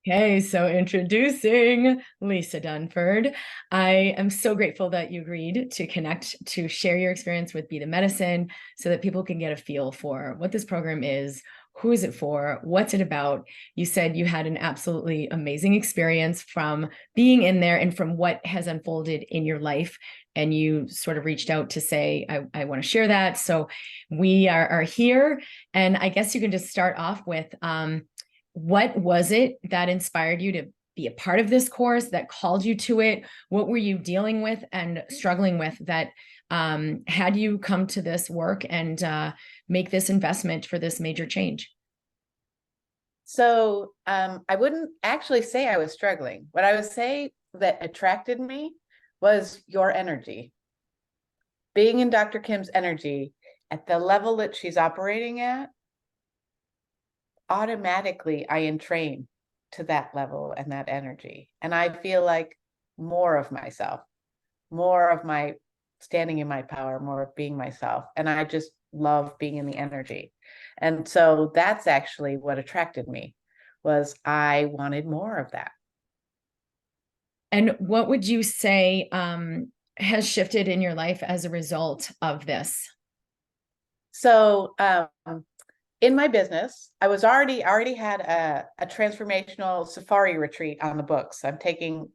Okay, so introducing Lisa Dunford. I am so grateful that you agreed to connect to share your experience with Be the Medicine so that people can get a feel for what this program is, who is it for, what's it about. You said you had an absolutely amazing experience from being in there and from what has unfolded in your life. And you sort of reached out to say, I want to share that. So we are here. And I guess you can just start off with, what was it that inspired you to be a part of this course, that called you to it? What were you dealing with and struggling with that had you come to this work and make this investment for this major change? So I wouldn't actually say I was struggling. What I would say that attracted me was your energy. Being in Dr. Kim's energy at the level that she's operating at, automatically I entrain to that level and that energy. And I feel like more of myself, more of my standing in my power, more of being myself. And I just love being in the energy. And so that's actually what attracted me, was I wanted more of that. And what would you say has shifted in your life as a result of this? So in my business, I already had a transformational safari retreat on the books. I'm taking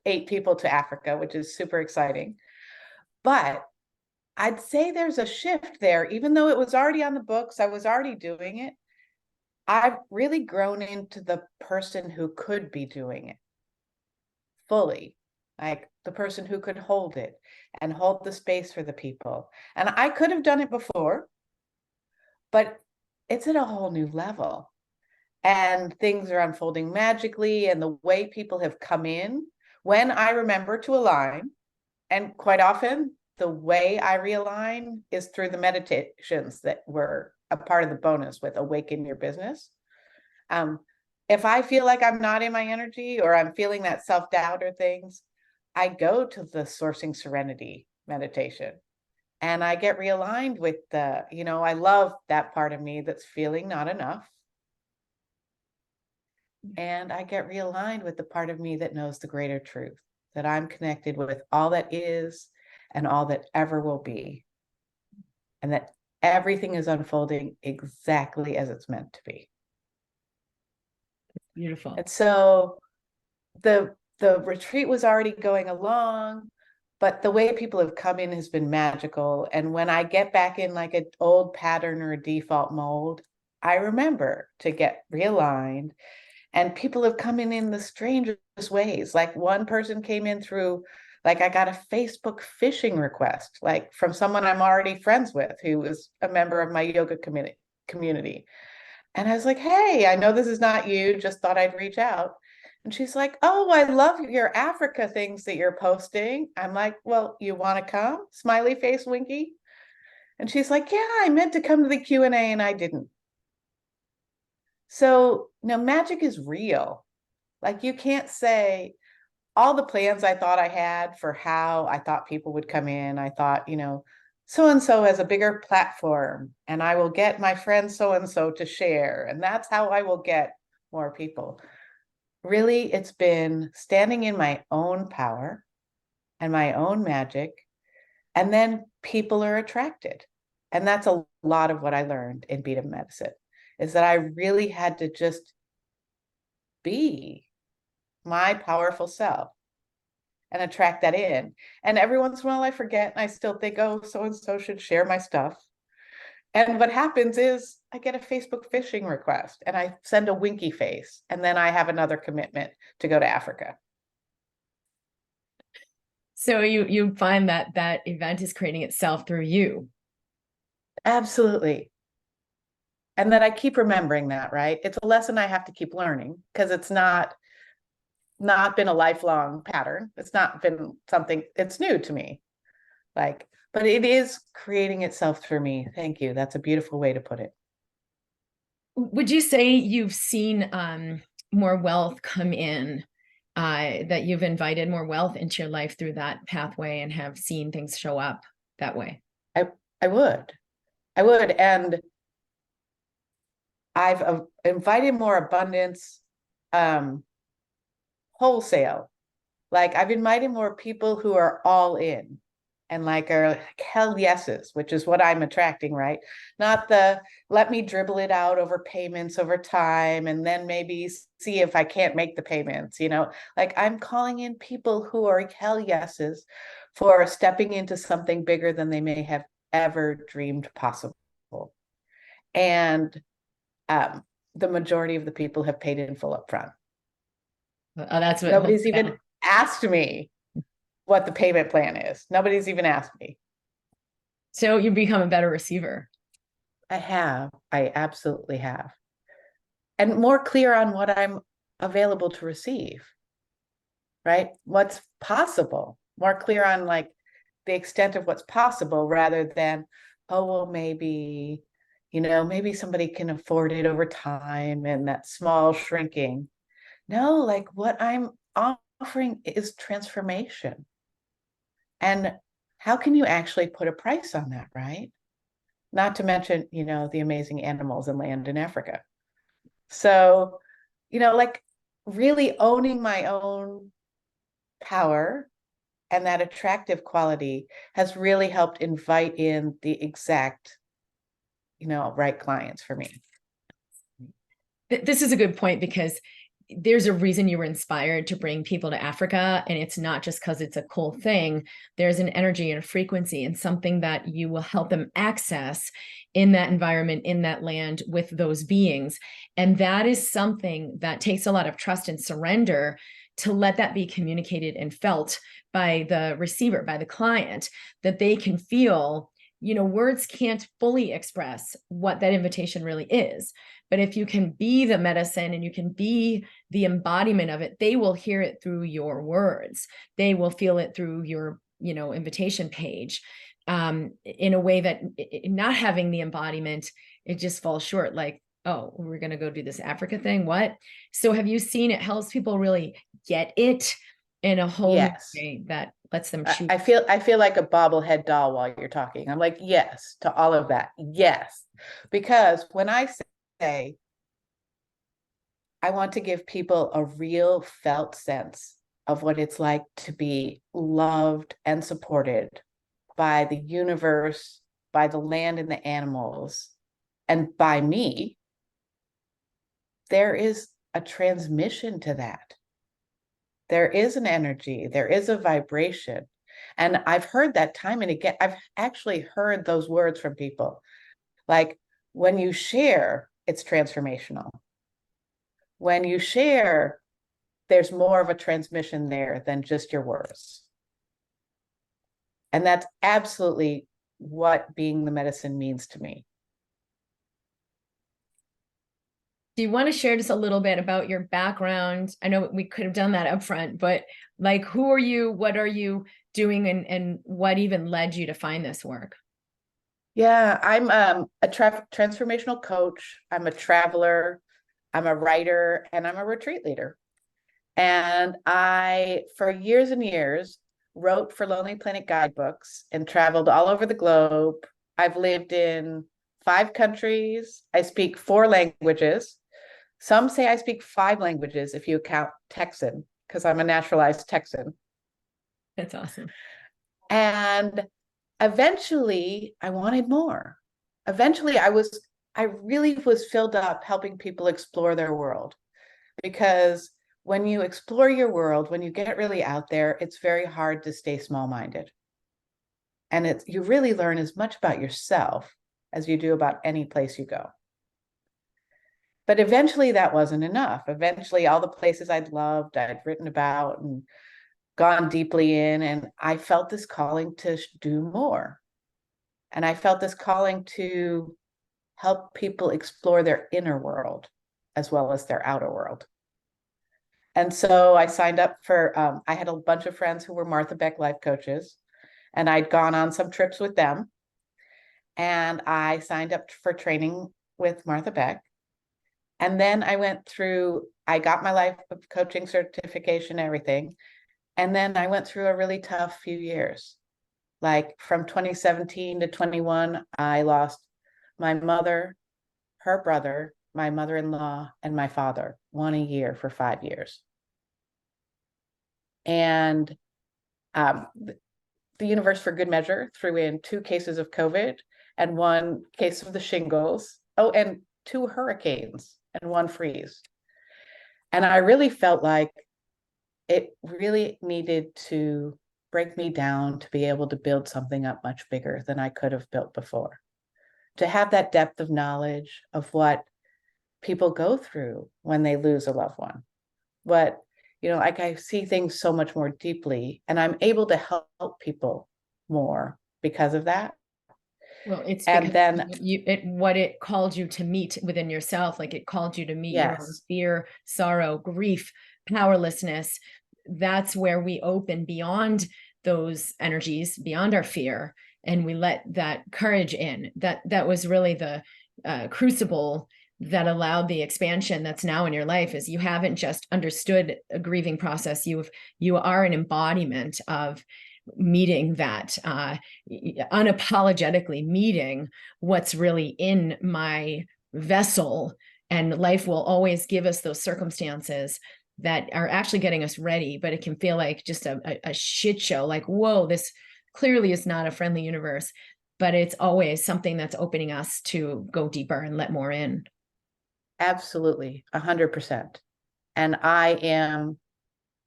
8 people to Africa, which is super exciting. But I'd say there's a shift there, even though it was already on the books, I was already doing it. I've really grown into the person who could be doing it fully, like the person who could hold it and hold the space for the people. And I could have done it before, but it's at a whole new level. And things are unfolding magically, and the way people have come in when I remember to align. And quite often, the way I realign is through the meditations that were a part of the bonus with Awaken Your Business. Um, if I feel like I'm not in my energy or I'm feeling that self-doubt or things, I go to the Sourcing Serenity meditation and I get realigned with I love that part of me that's feeling not enough. And I get realigned with the part of me that knows the greater truth, that I'm connected with all that is and all that ever will be, and that everything is unfolding exactly as it's meant to be. Beautiful. And so the retreat was already going along, but the way people have come in has been magical. And when I get back in like an old pattern or a default mold, I remember to get realigned. And people have come in the strangest ways. Like one person came in through, like I got a Facebook phishing request, like from someone I'm already friends with, who was a member of my yoga community. And I was like, hey, I know this is not you, just thought I'd reach out. And she's like, oh, I love your Africa things that you're posting. I'm like, well, you want to come? Smiley face, winky. And she's like, yeah, I meant to come to the Q&A and I didn't. So, magic is real. Like you can't say all the plans I thought I had for how I thought people would come in. I thought, so and so has a bigger platform and I will get my friend so and so to share. And that's how I will get more people. Really, it's been standing in my own power and my own magic. And then people are attracted. And that's a lot of what I learned in Beat of Medicine, is that I really had to just be my powerful self and attract that in. And every once in a while I forget and I still think, oh, so and so should share my stuff. And what happens is I get a Facebook phishing request and I send a winky face. And then I have another commitment to go to Africa. So you find that that event is creating itself through you. Absolutely. And that I keep remembering that, right? It's a lesson I have to keep learning because it's not been a lifelong pattern. It's not been something, it's new to me. But it is creating itself for me. Thank you. That's a beautiful way to put it. Would you say you've seen more wealth come in, that you've invited more wealth into your life through that pathway and have seen things show up that way? I I would. I would. And I've invited more abundance wholesale. Like I've invited more people who are all in and like are like, hell yeses, which is what I'm attracting, right? Not the let me dribble it out over payments over time and then maybe see if I can't make the payments, like I'm calling in people who are hell yeses for stepping into something bigger than they may have ever dreamed possible. And the majority of the people have paid in full upfront. Oh, that's what Nobody's even asked me what the payment plan is. Nobody's even asked me. So you become a better receiver. I have. I absolutely have. And more clear on what I'm available to receive, right? What's possible. More clear on like the extent of what's possible rather than, oh, well, maybe, maybe somebody can afford it over time and that small shrinking. No, like what I'm offering is transformation. And how can you actually put a price on that, right? Not to mention, the amazing animals and land in Africa. So, like really owning my own power and that attractive quality has really helped invite in the exact, right clients for me. This is a good point because there's a reason you were inspired to bring people to Africa, and it's not just because it's a cool thing. There's an energy and a frequency and something that you will help them access in that environment, in that land with those beings. And that is something that takes a lot of trust and surrender to let that be communicated and felt by the receiver, by the client, that they can feel, words can't fully express what that invitation really is. But if you can be the medicine and you can be the embodiment of it, they will hear it through your words. They will feel it through your, invitation page, in a way that not having the embodiment, it just falls short. Like, oh, we're going to go do this Africa thing. What? So have you seen it helps people really get it in a whole new way that lets them choose? I feel like a bobblehead doll while you're talking. I'm like, yes, to all of that. Yes. Because when I say I want to give people a real felt sense of what it's like to be loved and supported by the universe, by the land and the animals, and by me, there is a transmission to that. There is an energy, there is a vibration. And I've heard that time and again. I've actually heard those words from people. Like when you share, it's transformational. When you share, there's more of a transmission there than just your words. And that's absolutely what being the medicine means to me. Do you want to share just a little bit about your background? I know we could have done that up front, but like, who are you? What are you doing? And what even led you to find this work? Yeah, I'm a transformational coach. I'm a traveler. I'm a writer and I'm a retreat leader. And I, for years and years, wrote for Lonely Planet guidebooks and traveled all over the globe. I've lived in 5 countries. I speak 4 languages. Some say I speak 5 languages if you count Texan, because I'm a naturalized Texan. That's awesome. And eventually I wanted more. Eventually I really was filled up helping people explore their world, because when you explore your world, when you get really out there, it's very hard to stay small-minded. And you really learn as much about yourself as you do about any place you go. But eventually that wasn't enough. Eventually all the places I'd loved, I'd written about and gone deeply in, and I felt this calling to do more. And I felt this calling to help people explore their inner world as well as their outer world. And so I signed up for, I had a bunch of friends who were Martha Beck life coaches, and I'd gone on some trips with them. And I signed up for training with Martha Beck. And then I got my life coaching certification, everything. And then I went through a really tough few years. Like from 2017 to 21, I lost my mother, her brother, my mother-in-law, and my father, one a year for 5 years. And the universe, for good measure, threw in 2 cases of COVID and 1 case of the shingles. Oh, and 2 hurricanes and 1 freeze. And I really felt like it really needed to break me down to be able to build something up much bigger than I could have built before. To have that depth of knowledge of what people go through when they lose a loved one. What, like I see things so much more deeply, and I'm able to help people more because of that. Well, it's And because then, what it called you to meet within yourself, like it called you to meet your own yes, fear, sorrow, grief, powerlessness. That's where we open beyond those energies, beyond our fear, and we let that courage in. That was really the crucible that allowed the expansion that's now in your life. Is you haven't just understood a grieving process, you are an embodiment of meeting that, unapologetically meeting what's really in my vessel. And life will always give us those circumstances that are actually getting us ready, but it can feel like just a shit show, like, whoa, this clearly is not a friendly universe, but it's always something that's opening us to go deeper and let more in. absolutely, 100%. And I am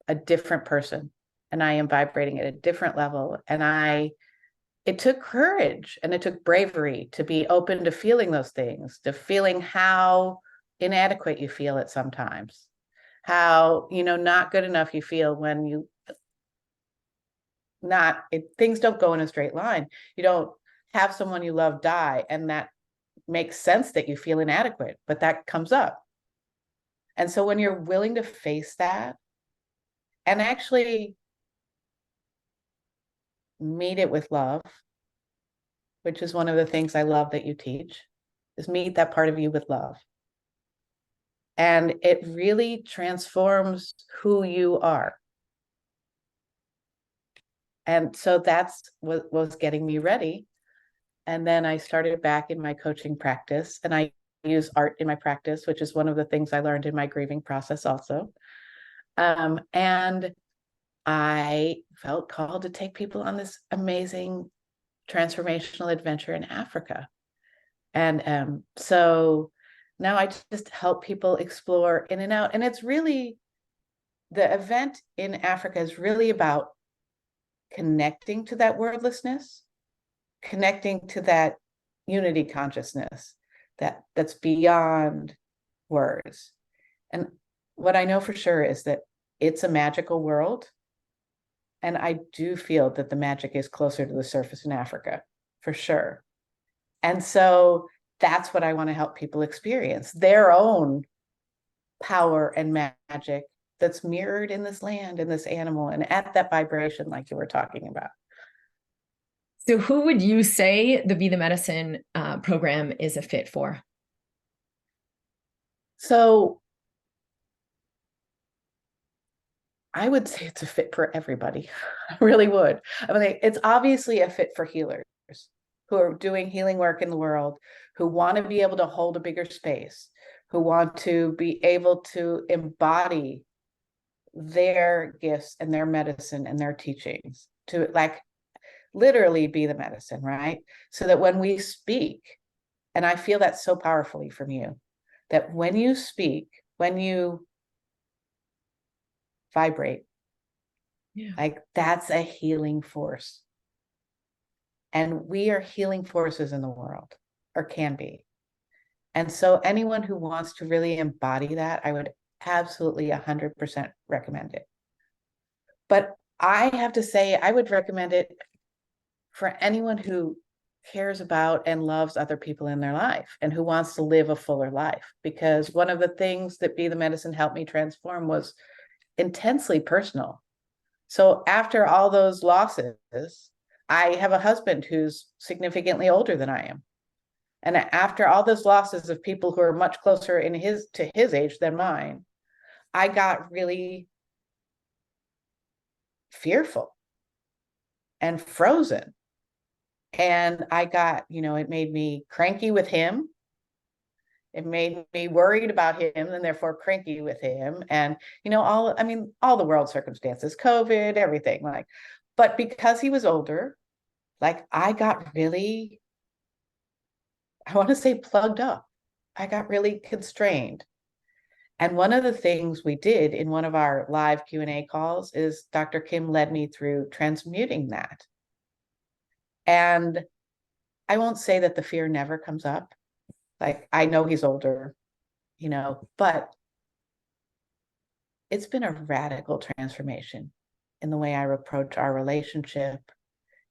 a different person, and I am vibrating at a different level. And it took courage and it took bravery to be open to feeling those things, to feeling how inadequate you feel at sometimes, how, not good enough you feel when things don't go in a straight line. You don't have someone you love die, and that makes sense that you feel inadequate, but that comes up. And so when you're willing to face that and actually meet it with love, which is one of the things I love that you teach, is meet that part of you with love. And it really transforms who you are. And so that's what was getting me ready. And then I started back in my coaching practice, and I use art in my practice, which is one of the things I learned in my grieving process also. And I felt called to take people on this amazing transformational adventure in Africa. And so now I just help people explore in and out. And it's really, the event in Africa is really about connecting to that wordlessness, connecting to that unity consciousness that's beyond words. And what I know for sure is that it's a magical world. And I do feel that the magic is closer to the surface in Africa, for sure. And so that's what I want to help people experience, their own power and magic that's mirrored in this land, in this animal, and at that vibration, like you were talking about. So who would you say the Be the Medicine program is a fit for? So I would say it's a fit for everybody. I really would. I mean, it's obviously a fit for healers who are doing healing work in the world, who want to be able to hold a bigger space, who want to be able to embody their gifts and their medicine and their teachings, to like literally be the medicine, right? So that when we speak, and I feel that so powerfully from you, that when you speak, when you vibrate, Yeah. like that's a healing force. And we are healing forces in the world, or can be. And so anyone who wants to really embody that, I would absolutely 100% recommend it. But I have to say, I would recommend it for anyone who cares about and loves other people in their life and who wants to live a fuller life. Because one of the things that Be the Medicine helped me transform was intensely personal. So after all those losses, I have a husband who's significantly older than I am. And after all those losses of people who are much closer to his age than mine, I got really fearful and frozen. And I got, it made me cranky with him. It made me worried about him and therefore cranky with him. And, all the world circumstances, COVID, everything, like, but because he was older, like I got really, I want to say plugged up. I got really constrained. And one of the things we did in one of our live Q&A calls is Dr. Kim led me through transmuting that. And I won't say that the fear never comes up. Like, I know he's older, but it's been a radical transformation in the way I approach our relationship.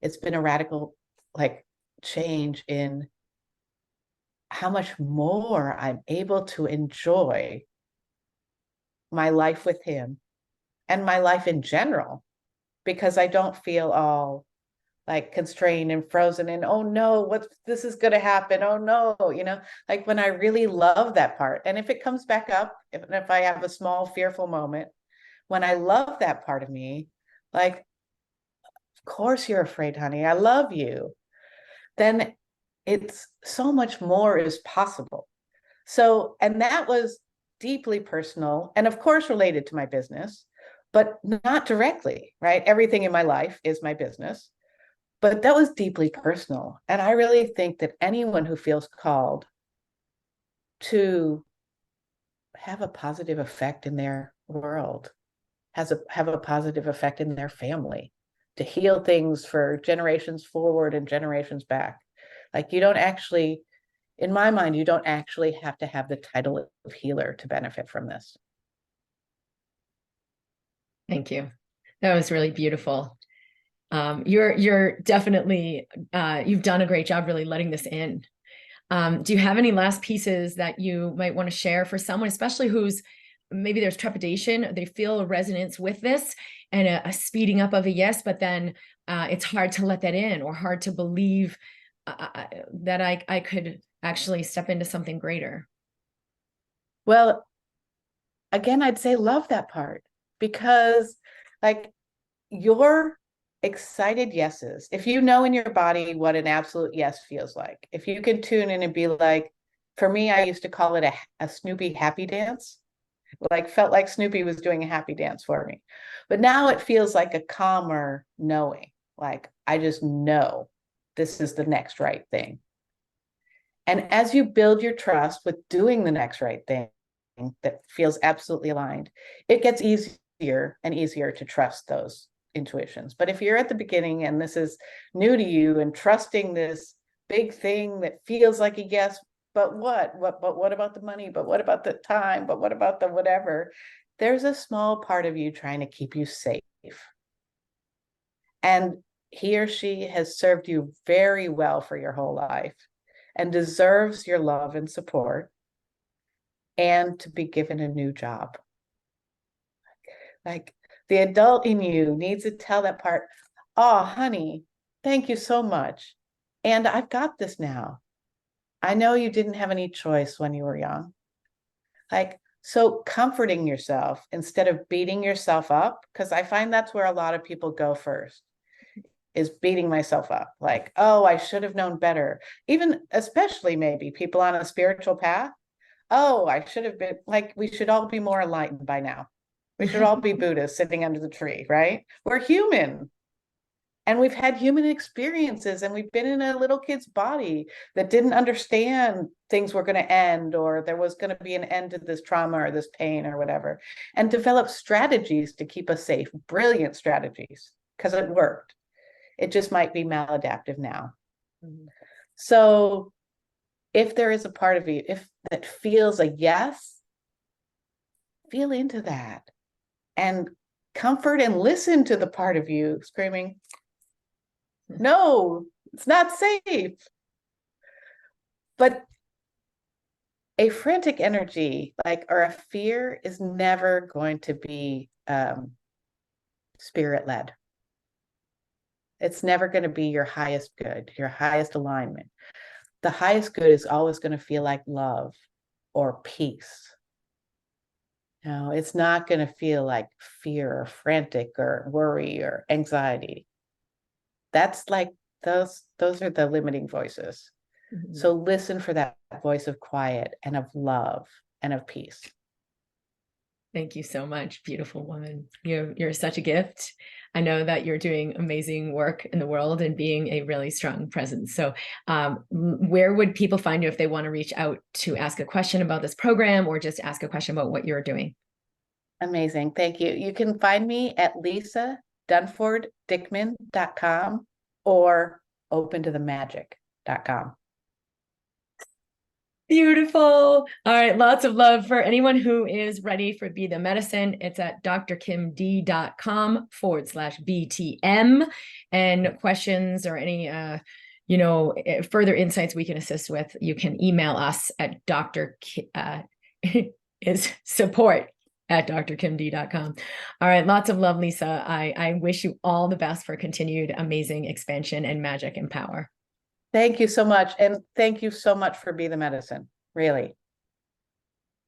It's been a radical, like, change in how much more I'm able to enjoy my life with him and my life in general, because I don't feel all like constrained and frozen and, oh no, this is going to happen, oh no, like when I really love that part. And if it comes back up, if I have a small fearful moment, when I love that part of me, like, of course you're afraid, honey, I love you, then it's so much more is possible. So, and that was deeply personal and of course related to my business, but not directly, right? Everything in my life is my business, but that was deeply personal. And I really think that anyone who feels called to have a positive effect in their world have a positive effect in their family, to heal things for generations forward and generations back. Like, you don't actually, in my mind, you don't actually have to have the title of healer to benefit from this. Thank you. That was really beautiful. You're definitely, you've done a great job really letting this in. Do you have any last pieces that you might want to share for someone, especially who's maybe there's trepidation, they feel a resonance with this and a speeding up of a yes, but then it's hard to let that in or hard to believe that I could actually step into something greater? Well, again, I'd say love that part, because like your excited yeses, if you know in your body what an absolute yes feels like, if you can tune in and be like, for me, I used to call it a Snoopy happy dance, like felt like Snoopy was doing a happy dance for me. But now it feels like a calmer knowing, like I just know this is the next right thing. And as you build your trust with doing the next right thing that feels absolutely aligned, it gets easier and easier to trust those intuitions. But if you're at the beginning and this is new to you and trusting this big thing that feels like a yes, but what about the money? But what about the time? But what about the whatever? There's a small part of you trying to keep you safe. And he or she has served you very well for your whole life and deserves your love and support, and to be given a new job. Like, the adult in you needs to tell that part, oh, honey, thank you so much. And I've got this now. I know you didn't have any choice when you were young. Like, so comforting yourself instead of beating yourself up, because I find that's where a lot of people go first, is beating myself up. Like, oh, I should have known better. Even, especially maybe people on a spiritual path. Oh, I should have been, like, we should all be more enlightened by now. We should all be Buddhists sitting under the tree, right? We're human. And we've had human experiences, and we've been in a little kid's body that didn't understand things were going to end, or there was going to be an end to this trauma or this pain or whatever, and develop strategies to keep us safe, brilliant strategies, because it worked. It just might be maladaptive now. Mm-hmm. So if there is a part of you, if that feels a yes, feel into that and comfort and listen to the part of you screaming, no, it's not safe. But a frantic energy, like, or a fear, is never going to be spirit-led. It's never going to be your highest good, your highest alignment. The highest good is always going to feel like love or peace. No, it's not going to feel like fear or frantic or worry or anxiety. That's like, those are the limiting voices. So listen for that voice of quiet and of love and of peace. Thank you so much, beautiful woman. You're such a gift. I know that you're doing amazing work in the world and being a really strong presence. So where would people find you if they want to reach out to ask a question about this program or just ask a question about what you're doing? Amazing. Thank you. You can find me at lisadunforddickman.com or opentothemagic.com. Beautiful. All right. Lots of love for anyone who is ready for Be the Medicine. It's at drkimd.com/BTM. And questions or any, further insights we can assist with, you can email us at is support@drkimd.com. All right. Lots of love, Lisa. I wish you all the best for continued amazing expansion and magic and power. Thank you so much. And thank you so much for Be the Medicine. Really.